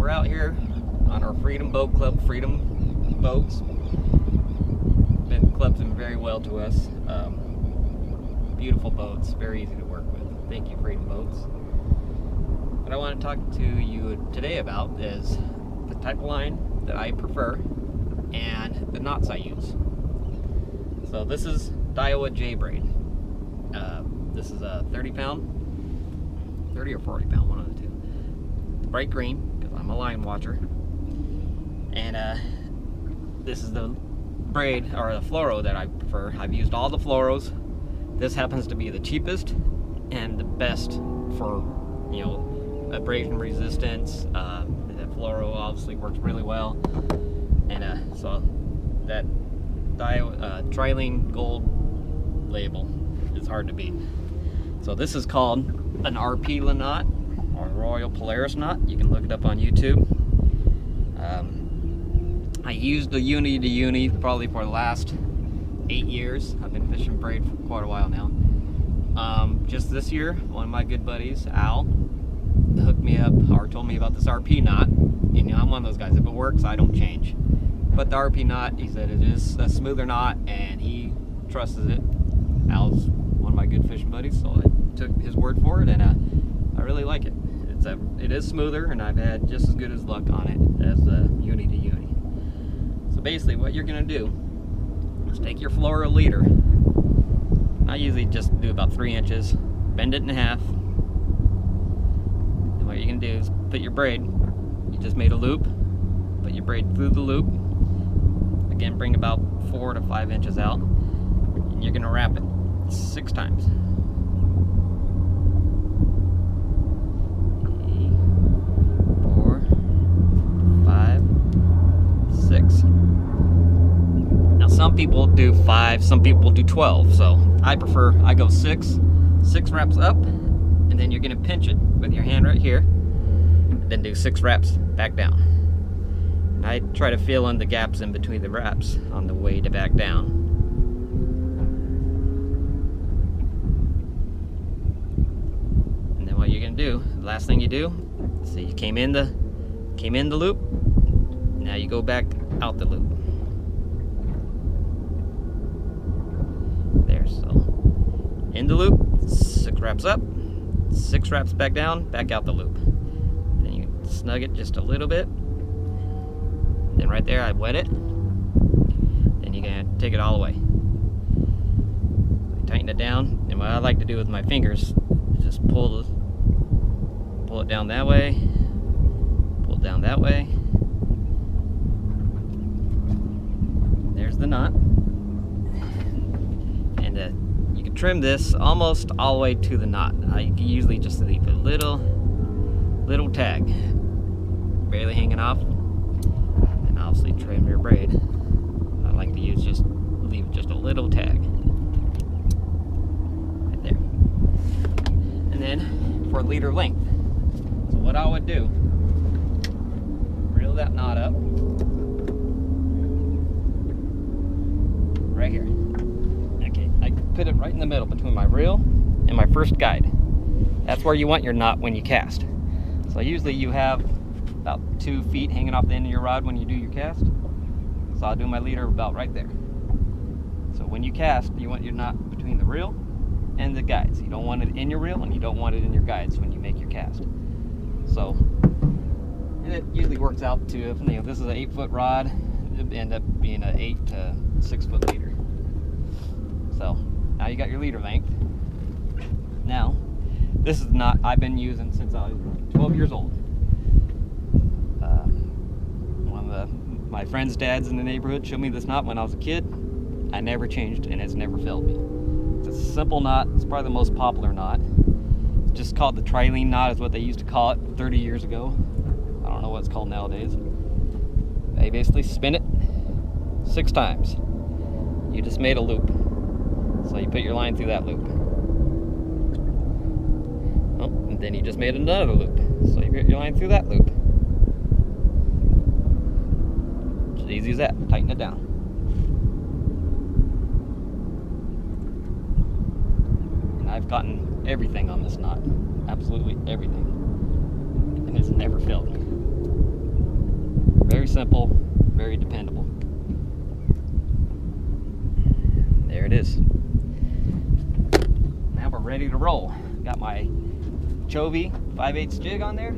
we're out here on our Freedom Boat Club, Freedom Boats. The club's been very well to us. Beautiful boats, very easy to work with. Thank you, Freedom Boats. What I want to talk to you today about is the type of line that I prefer and the knots I use. So this is Daiwa J braid. This is a 30 or 40 pound, one of the two. Bright green, because I'm a line watcher. And this is the braid, or the fluoro, that I prefer. I've used all the fluoros. This happens to be the cheapest and the best for, you know, abrasion resistance. The fluoro obviously works really well. And so that Trilene Gold label is hard to beat. So this is called an RP knot, or Royal Polaris knot. You can look it up on YouTube. I used the uni to uni probably for the last 8 years. I've been fishing braid for quite a while now. Just this year, one of my good buddies, Al, hooked me up or told me about this RP knot. You know, I'm one of those guys. If it works, I don't change. But the RP knot, he said it is a smoother knot, and he trusts it. Al's one of my good fishing buddies, so I took his word for it, and I really like it. It is smoother, and I've had just as good as luck on it as the uni to uni. So basically, what you're gonna do is take your fluoro leader. I usually just do about 3 inches, bend it in half. And what you're gonna do is put your braid. You just made a loop. Put your braid through the loop. Again, bring about 4 to 5 inches out, and you're gonna wrap it 6 times. 3, 4, 5, 6. Now some people do 5, some people do 12. So I go 6. 6 wraps up, and then you're gonna pinch it with your hand right here. Then do 6 wraps back down. And I try to fill in the gaps in between the wraps on the way to back down. And then what you're gonna do, the last thing you do, so you came in the loop, now you go back out the loop. There, so in the loop, 6 wraps up, 6 wraps back down, back out the loop. Then you snug it just a little bit. Then right there, I wet it. Then you're gonna take it all the way. Tighten it down, and what I like to do with my fingers is just pull it down that way, pull it down that way. There's the knot. And you can trim this almost all the way to the knot. I usually just leave a little tag, barely hanging off. Obviously trim your braid. I like to leave just a little tag right there. And then for leader length, so what I would do, reel that knot up right here. Okay, I put it right in the middle between my reel and my first guide. That's where you want your knot when you cast. So usually you have about 2 feet hanging off the end of your rod when you do your cast. So I'll do my leader about right there. So when you cast, you want your knot between the reel and the guides. You don't want it in your reel, and you don't want it in your guides when you make your cast. So and it usually works out to, if you know, this is an 8-foot rod, it'd end up being an 8 to 6 foot leader. So now you got your leader length. Now this is the knot I've been using since I was 12 years old. My friend's dads in the neighborhood showed me this knot when I was a kid. I never changed, and it's never failed me. It's a simple knot. It's probably the most popular knot. It's just called the Trilene knot, is what they used to call it 30 years ago. I don't know what it's called nowadays. They basically spin it 6 times. You just made a loop. So you put your line through that loop. Oh, and then you just made another loop. So you put your line through that loop. As easy as that. Tighten it down. And I've gotten everything on this knot. Absolutely everything. And it's never failed me. simple, very dependable. There it is. Now we're ready to roll. Got my Chovy 5/8 jig on there.